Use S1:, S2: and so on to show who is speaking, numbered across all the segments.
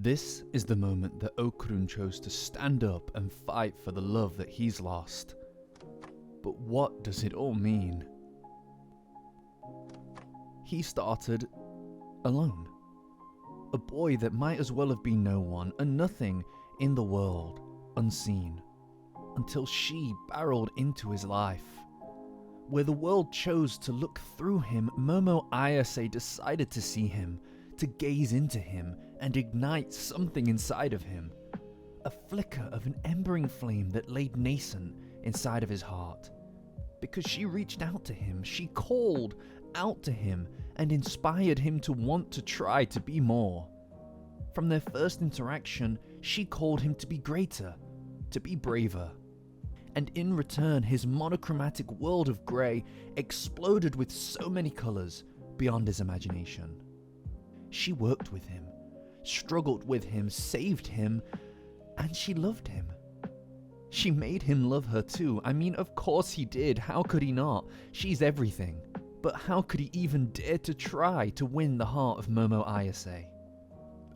S1: This is the moment that Okarun chose to stand up and fight for the love that he's lost. But what does it all mean? He started alone. A boy that might as well have been no one, a nothing in the world, unseen, until she barreled into his life. Where the world chose to look through him, Momo Ayase decided to see him, to gaze into him and ignite something inside of him. A flicker of an embering flame that laid nascent inside of his heart. Because she reached out to him, she called out to him and inspired him to want to try to be more. From their first interaction, she called him to be greater, to be braver. And in return, his monochromatic world of grey exploded with so many colours beyond his imagination. She worked with him, struggled with him, saved him, and she loved him. She made him love her too. I mean, of course he did. How could he not? She's everything. But how could he even dare to try to win the heart of Momo Ayase?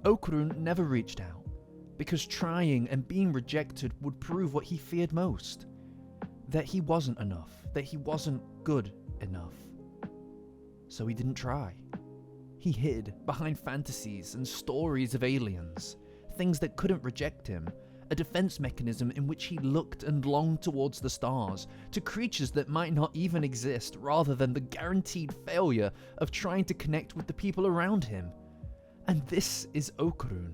S1: Okarun never reached out, because trying and being rejected would prove what he feared most. That he wasn't enough, that he wasn't good enough. So he didn't try. He hid behind fantasies and stories of aliens, things that couldn't reject him, a defense mechanism in which he looked and longed towards the stars, to creatures that might not even exist, rather than the guaranteed failure of trying to connect with the people around him. And this is Okarun.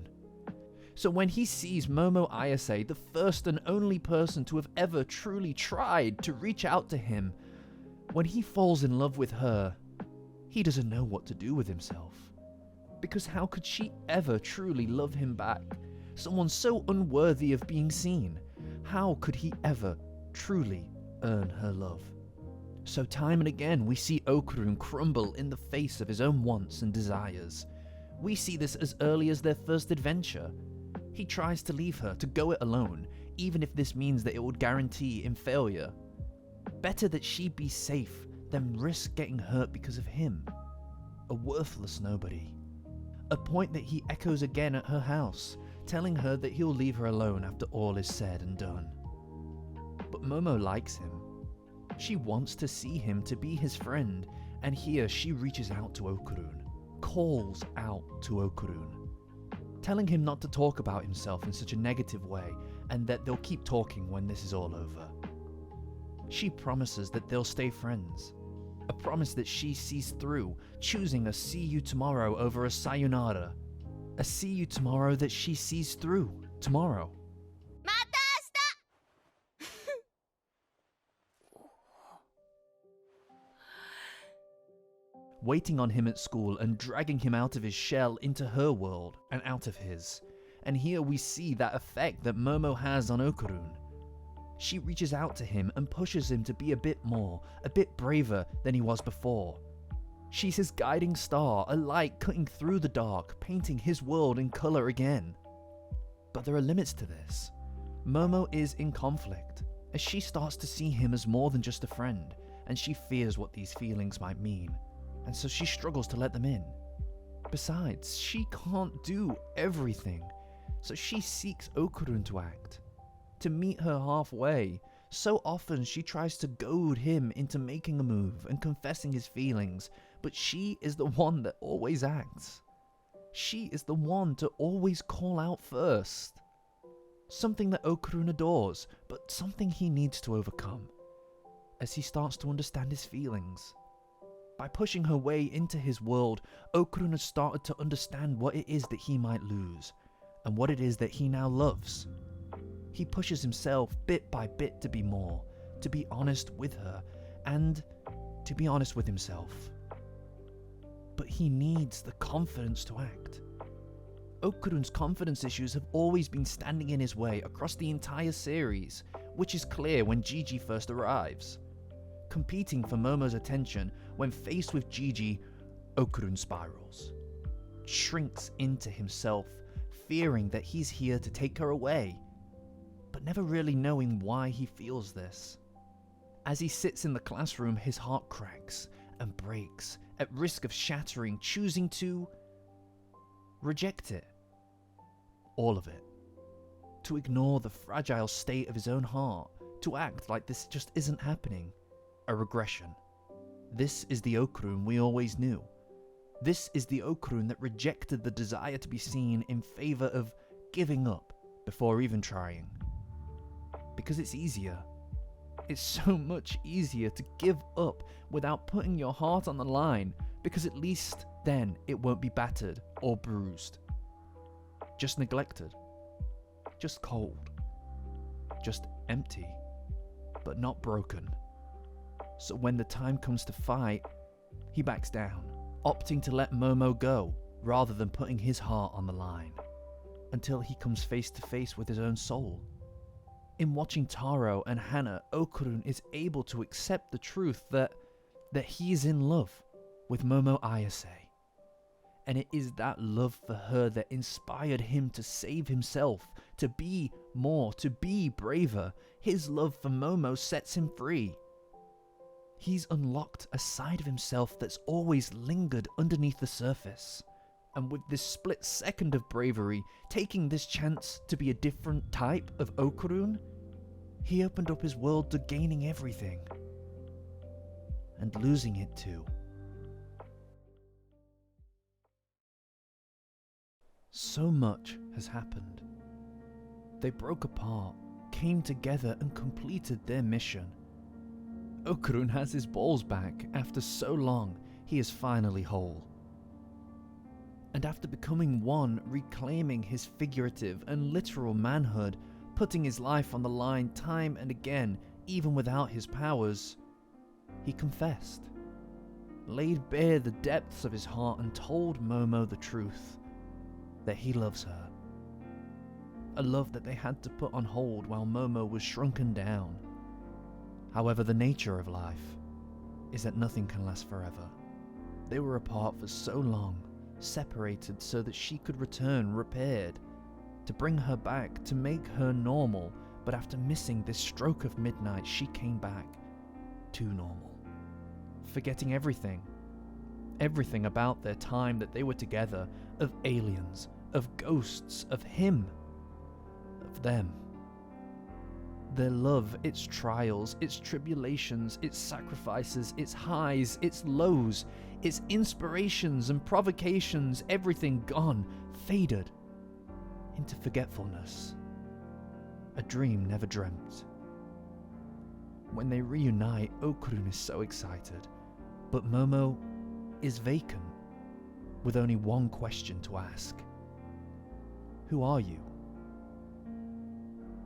S1: So when he sees Momo Ayase, the first and only person to have ever truly tried to reach out to him, when he falls in love with her, he doesn't know what to do with himself. Because how could she ever truly love him back? Someone so unworthy of being seen. How could he ever truly earn her love? So time and again we see Okarun crumble in the face of his own wants and desires. We see this as early as their first adventure. He tries to leave her, to go it alone, even if this means that it would guarantee him failure. Better that she be safe than risk getting hurt because of him. A worthless nobody. A point that he echoes again at her house, telling her that he'll leave her alone after all is said and done. But Momo likes him. She wants to see him, to be his friend, and here she reaches out to Okarun, calls out to Okarun, telling him not to talk about himself in such a negative way and that they'll keep talking when this is all over. She promises that they'll stay friends. A promise that she sees through, choosing a see you tomorrow over a sayonara. A see you tomorrow that she sees through tomorrow. Waiting on him at school and dragging him out of his shell into her world and out of his. And here we see that effect that Momo has on Okarun. She reaches out to him and pushes him to be a bit more, a bit braver than he was before. She's his guiding star, a light cutting through the dark, painting his world in colour again. But there are limits to this. Momo is in conflict, as she starts to see him as more than just a friend, and she fears what these feelings might mean, and so she struggles to let them in. Besides, she can't do everything, so she seeks Okarun to act, to meet her halfway. So often she tries to goad him into making a move and confessing his feelings, but she is the one that always acts. She is the one to always call out first. Something that Okarun adores, but something he needs to overcome, as he starts to understand his feelings. By pushing her way into his world, Okarun has started to understand what it is that he might lose, and what it is that he now loves. He pushes himself bit by bit to be more, to be honest with her, and to be honest with himself. But he needs the confidence to act. Okarun's confidence issues have always been standing in his way across the entire series, which is clear when Gigi first arrives. Competing for Momo's attention, when faced with Gigi, Okarun spirals, shrinks into himself, fearing that he's here to take her away, but never really knowing why he feels this. As he sits in the classroom, his heart cracks and breaks, at risk of shattering, choosing to reject it. all of it. To ignore the fragile state of his own heart, to act like this just isn't happening. A regression. This is the Okarun we always knew. This is the Okarun that rejected the desire to be seen in favor of giving up before even trying. Because it's easier. It's so much easier to give up without putting your heart on the line, because at least then it won't be battered or bruised. Just neglected. Just cold. Just empty. But not broken. So when the time comes to fight, he backs down, opting to let Momo go rather than putting his heart on the line, until he comes face to face with his own soul. In watching Taro and Hana, Okarun is able to accept the truth that he is in love with Momo Ayase. And it is that love for her that inspired him to save himself, to be more, to be braver. His love for Momo sets him free. He's unlocked a side of himself that's always lingered underneath the surface. And with this split second of bravery, taking this chance to be a different type of Okarun, he opened up his world to gaining everything. And losing it too. So much has happened. They broke apart, came together and completed their mission. Okarun has his balls back. After so long, he is finally whole. And after becoming one, reclaiming his figurative and literal manhood, putting his life on the line time and again, even without his powers, he confessed, laid bare the depths of his heart and told Momo the truth, that he loves her. A love that they had to put on hold while Momo was shrunken down. However, the nature of life is that nothing can last forever. They were apart for so long, separated so that she could return repaired, to bring her back, to make her normal, but after missing this stroke of midnight, she came back too normal. Forgetting everything about their time that they were together, of aliens, of ghosts, of him, of them. Their love, its trials, its tribulations, its sacrifices, its highs, its lows, its inspirations and provocations, everything gone, faded into forgetfulness. A dream never dreamt. When they reunite, Okarun is so excited, but Momo is vacant, with only one question to ask. Who are you?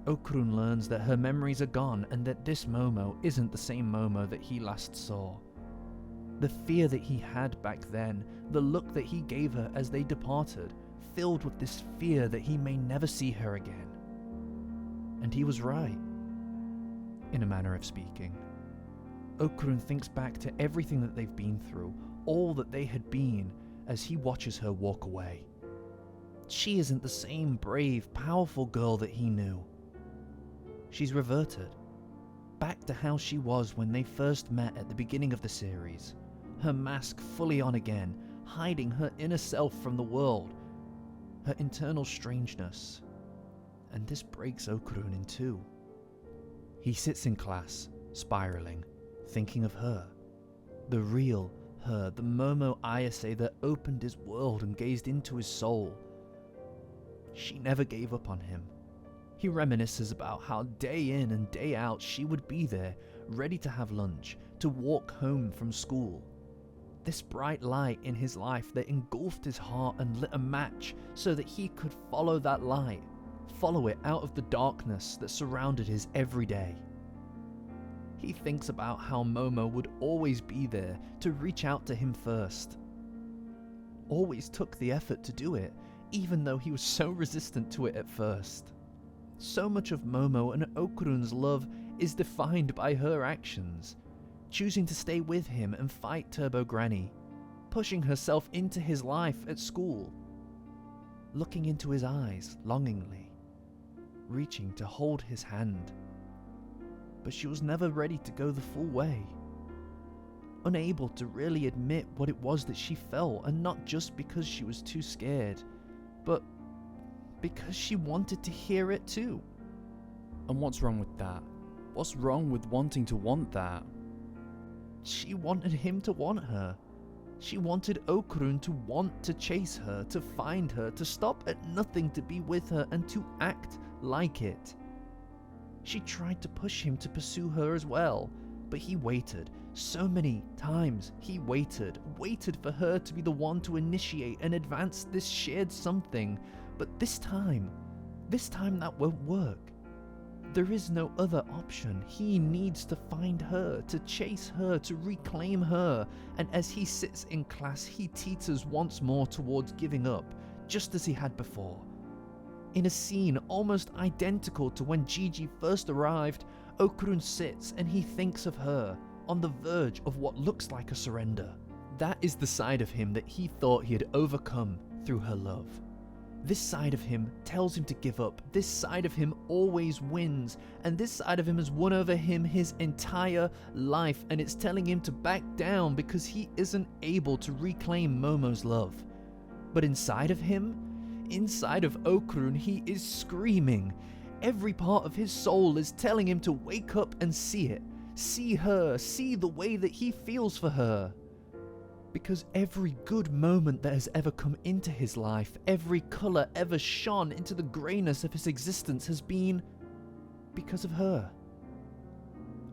S1: Okarun learns that her memories are gone and that this Momo isn't the same Momo that he last saw. The fear that he had back then, the look that he gave her as they departed, filled with this fear that he may never see her again. And he was right, in a manner of speaking. Okarun thinks back to everything that they've been through, all that they had been, as he watches her walk away. She isn't the same brave, powerful girl that he knew. She's reverted, back to how she was when they first met at the beginning of the series, her mask fully on again, hiding her inner self from the world, her internal strangeness. And this breaks Okarun in two. He sits in class, spiraling, thinking of her, the real her, the Momo Ayase that opened his world and gazed into his soul. She never gave up on him. He reminisces about how day in and day out she would be there, ready to have lunch, to walk home from school. This bright light in his life that engulfed his heart and lit a match so that he could follow that light, follow it out of the darkness that surrounded his everyday. He thinks about how Momo would always be there to reach out to him first. Always took the effort to do it, even though he was so resistant to it at first. So much of Momo and Okarun's love is defined by her actions, choosing to stay with him and fight Turbo Granny, pushing herself into his life at school, looking into his eyes longingly, reaching to hold his hand. But she was never ready to go the full way, unable to really admit what it was that she felt, and not just because she was too scared, but because she wanted to hear it too.
S2: And what's wrong with that? What's wrong with wanting to want that?
S1: She wanted him to want her. She wanted Okarun to want to chase her, to find her, to stop at nothing to be with her and to act like it. She tried to push him to pursue her as well, but he waited. So many times he waited for her to be the one to initiate and advance this shared something. But this time that won't work. There is no other option. He needs to find her, to chase her, to reclaim her. And as he sits in class, he teeters once more towards giving up, just as he had before. In a scene almost identical to when Gigi first arrived, Okarun sits and he thinks of her, on the verge of what looks like a surrender. That is the side of him that he thought he had overcome through her love. This side of him tells him to give up. This side of him always wins. And this side of him has won over him his entire life. And it's telling him to back down because he isn't able to reclaim Momo's love. But inside of him, inside of Okarun, he is screaming. Every part of his soul is telling him to wake up and see it. See her. See the way that he feels for her. Because every good moment that has ever come into his life, every colour ever shone into the greyness of his existence has been because of her.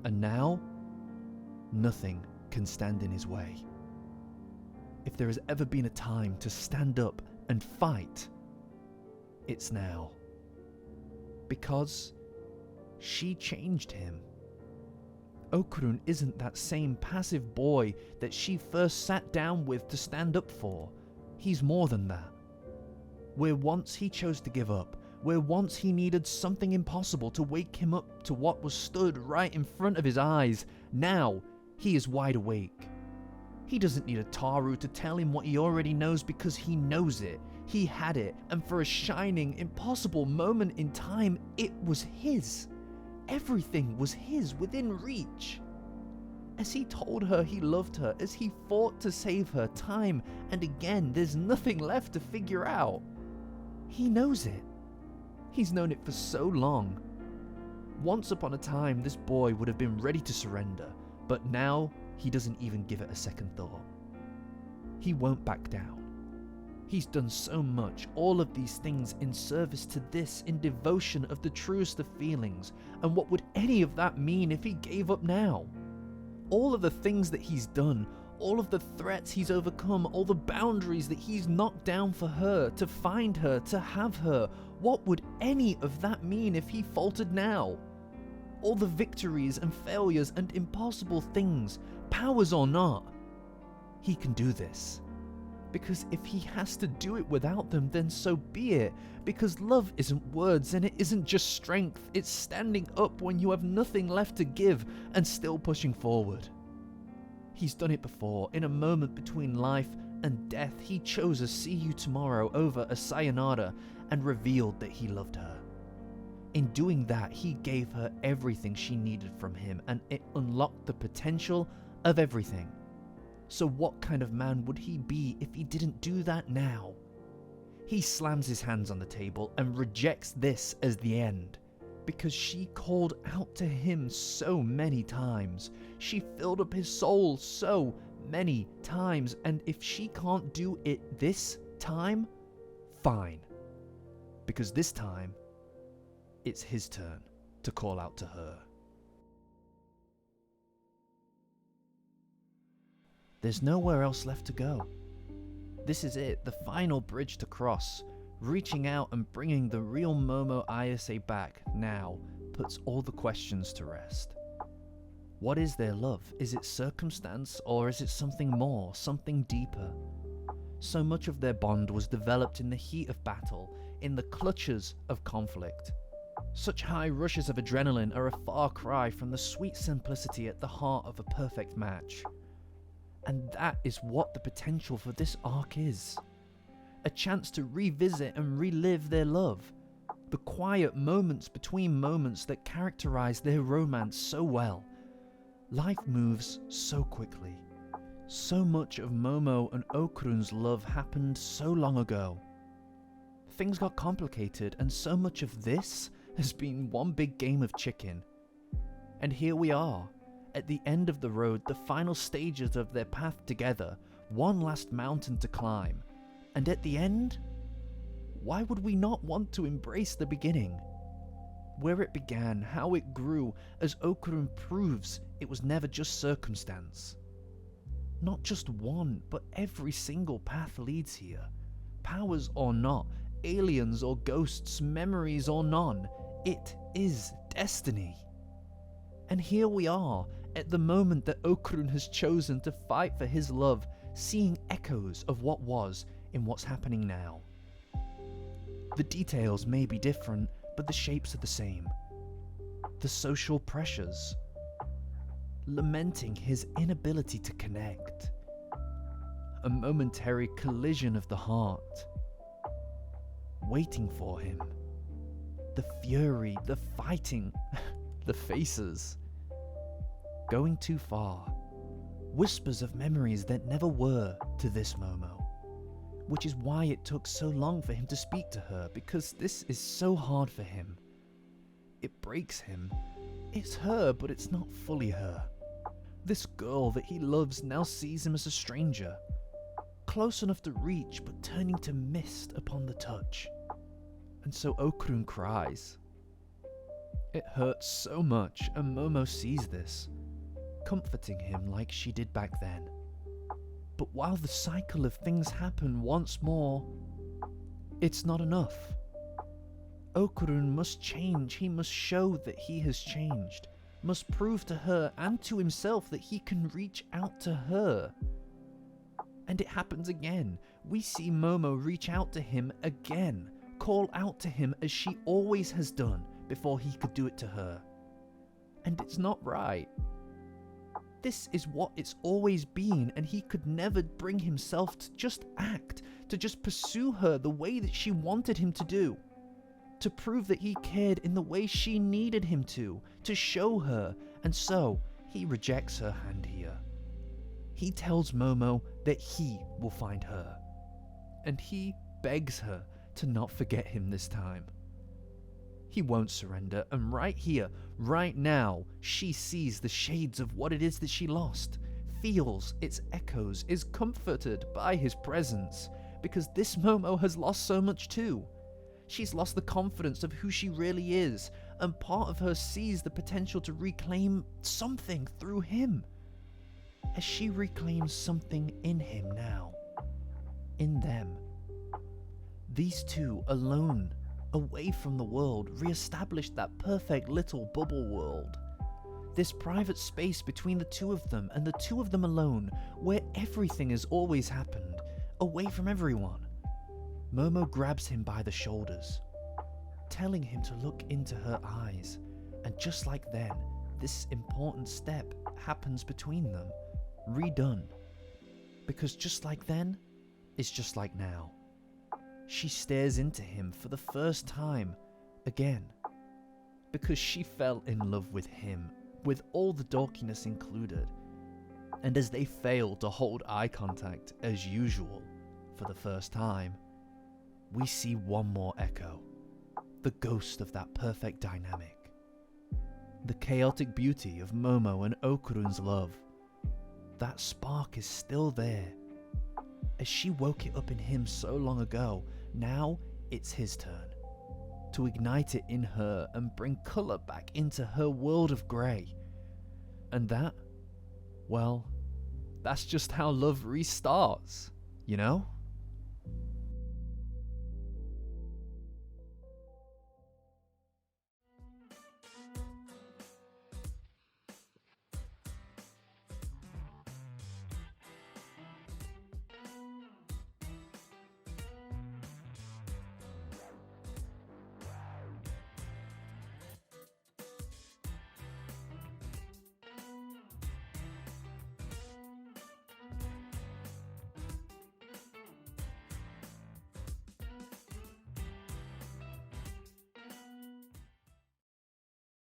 S1: And now, nothing can stand in his way. If there has ever been a time to stand up and fight, it's now. Because she changed him. Okarun isn't that same passive boy that she first sat down with to stand up for. He's more than that. Where once he chose to give up, where once he needed something impossible to wake him up to what was stood right in front of his eyes, now he is wide awake. He doesn't need a Taru to tell him what he already knows because he knows it. He had it, and for a shining, impossible moment in time, it was his. Everything was his, within reach. As he told her he loved her, as he fought to save her time and again, there's nothing left to figure out. He knows it. He's known it for so long. Once upon a time, this boy would have been ready to surrender, but now he doesn't even give it a second thought. He won't back down. He's done so much, all of these things in service to this, in devotion of the truest of feelings, and what would any of that mean if he gave up now? All of the things that he's done, all of the threats he's overcome, all the boundaries that he's knocked down for her, to find her, to have her, what would any of that mean if he faltered now? All the victories and failures and impossible things, powers or not, he can do this. Because if he has to do it without them, then so be it. Because love isn't words and it isn't just strength. It's standing up when you have nothing left to give and still pushing forward. He's done it before. In a moment between life and death, he chose a see you tomorrow over a sayonara and revealed that he loved her. In doing that, he gave her everything she needed from him, and it unlocked the potential of everything. So what kind of man would he be if he didn't do that now? He slams his hands on the table and rejects this as the end. Because she called out to him so many times. She filled up his soul so many times. And if she can't do it this time, fine. Because this time, it's his turn to call out to her. There's nowhere else left to go. This is it, the final bridge to cross. Reaching out and bringing the real Momo Ayase back now puts all the questions to rest. What is their love? Is it circumstance or is it something more, something deeper? So much of their bond was developed in the heat of battle, in the clutches of conflict. Such high rushes of adrenaline are a far cry from the sweet simplicity at the heart of a perfect match. And that is what the potential for this arc is. A chance to revisit and relive their love. The quiet moments between moments that characterize their romance so well. Life moves so quickly. So much of Momo and Okarun's love happened so long ago. things got complicated, and so much of this has been one big game of chicken. And here we are, at the end of the road, the final stages of their path together, one last mountain to climb. And at the end, why would we not want to embrace the beginning? Where it began, how it grew, as Okarun proves it was never just circumstance. Not just one, but every single path leads here. Powers or not, aliens or ghosts, memories or none, it is destiny. And here we are, at the moment that Okarun has chosen to fight for his love, seeing echoes of what was in what's happening now. The details may be different, but the shapes are the same. The social pressures. Lamenting his inability to connect. A momentary collision of the heart. Waiting for him. The fury, the fighting, the faces. Going too far. Whispers of memories that never were to this Momo. Which is why it took so long for him to speak to her, because this is so hard for him. It breaks him. It's her, but it's not fully her. This girl that he loves now sees him as a stranger. Close enough to reach, but turning to mist upon the touch. And so Okarun cries. It hurts so much, and Momo sees this, comforting him like she did back then. But while the cycle of things happen once more, it's not enough. Okarun must change. He must show that he has changed, must prove to her and to himself that he can reach out to her. And it happens again. We see Momo reach out to him again, call out to him as she always has done before he could do it to her. And it's not right. This is what it's always been, and he could never bring himself to just act, to just pursue her the way that she wanted him to do, to prove that he cared in the way she needed him to show her, and so he rejects her hand here. He tells Momo that he will find her, and he begs her to not forget him this time. He won't surrender, and right here, right now, she sees the shades of what it is that she lost, feels its echoes, is comforted by his presence, because this Momo has lost so much too. She's lost the confidence of who she really is, and part of her sees the potential to reclaim something through him. As she reclaims something in him now, in them. These two alone, away from the world, re-established that perfect little bubble world. This private space between the two of them, and the two of them alone, where everything has always happened, away from everyone. Momo grabs him by the shoulders, telling him to look into her eyes, and just like then, this important step happens between them, redone. Because just like then, is just like now. She stares into him for the first time, again, because she fell in love with him, with all the dorkiness included. And as they fail to hold eye contact, as usual, for the first time, we see one more echo, the ghost of that perfect dynamic. The chaotic beauty of Momo and Okarun's love. That spark is still there. As she woke it up in him so long ago, now it's his turn to ignite it in her and bring colour back into her world of grey. And that, well, that's just how love restarts, you know?